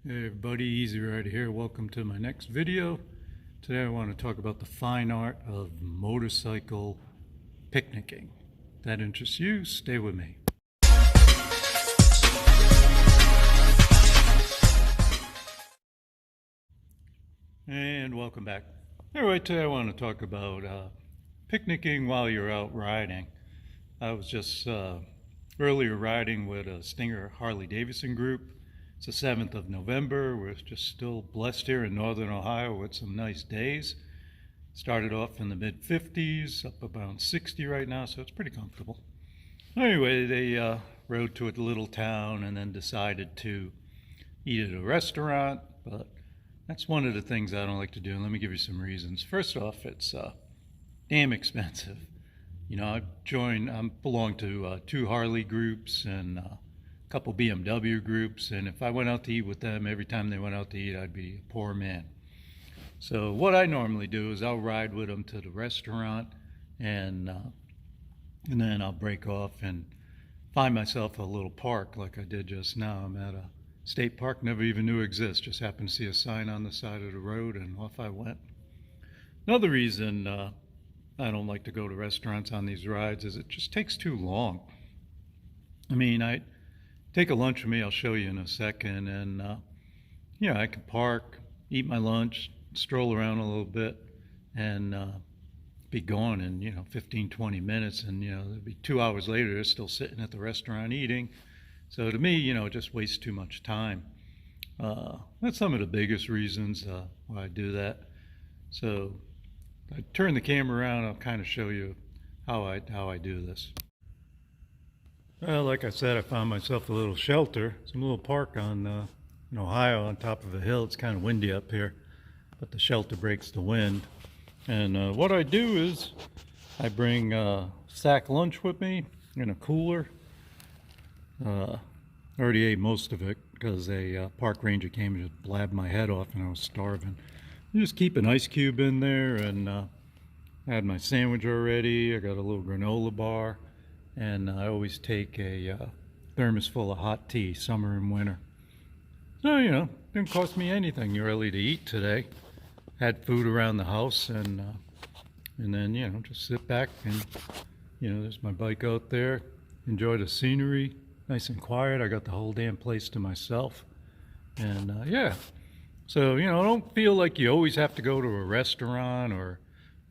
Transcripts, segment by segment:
Hey everybody, Easy Rider here. Welcome to my next video. Today I want to talk about the fine art of motorcycle picnicking. If that interests you, stay with me. And welcome back. Anyway, today I want to talk about picnicking while you're out riding. I was just earlier riding with a Stinger Harley Davidson group. It's the 7th of November. We're just still blessed here in northern Ohio with some nice days. Started off in the mid-50s, up around 60 right now, so it's pretty comfortable. Anyway, they rode to a little town and then decided to eat at a restaurant, but that's one of the things I don't like to do, and let me give you some reasons. First off, it's damn expensive. You know, I belong to 2 Harley groups and couple BMW groups, and if I went out to eat with them, every time they went out to eat, I'd be a poor man. So what I normally do is I'll ride with them to the restaurant, and then I'll break off and find myself a little park like I did just now. I'm at a state park, never even knew exists, just happened to see a sign on the side of the road, and off I went. Another reason I don't like to go to restaurants on these rides is it just takes too long. I mean, I take a lunch with me, I'll show you in a second, and I can park, eat my lunch, stroll around a little bit, and be gone in 15, 20 minutes, and it'll be 2 hours later, they're still sitting at the restaurant eating. So to me, it just wastes too much time. That's some of the biggest reasons why I do that. So I turn the camera around, I'll kind of show you how I do this. Well, like I said, I found myself a little shelter, some little park in Ohio on top of a hill. It's kind of windy up here, but the shelter breaks the wind. And what I do is I bring sack lunch with me in a cooler. I already ate most of it because a park ranger came and just blabbed my head off and I was starving. You just keep an ice cube in there, and I had my sandwich already. I got a little granola bar. And I always take a thermos full of hot tea, summer and winter. So, didn't cost me anything really to eat today. Had food around the house, and then, just sit back and, there's my bike out there. Enjoy the scenery, nice and quiet. I got the whole damn place to myself. And, So, don't feel like you always have to go to a restaurant or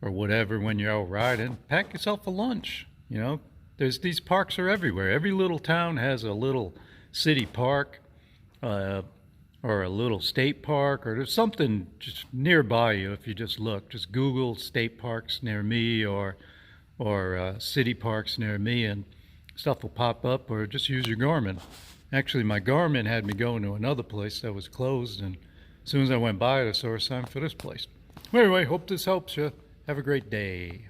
whatever when you're out riding. Pack yourself a lunch, These parks are everywhere. Every little town has a little city park or a little state park, or there's something just nearby you if you just look. Just Google state parks near me or city parks near me, and stuff will pop up, or just use your Garmin. Actually, my Garmin had me going to another place that was closed, and as soon as I went by it, I saw a sign for this place. Anyway, hope this helps you. Have a great day.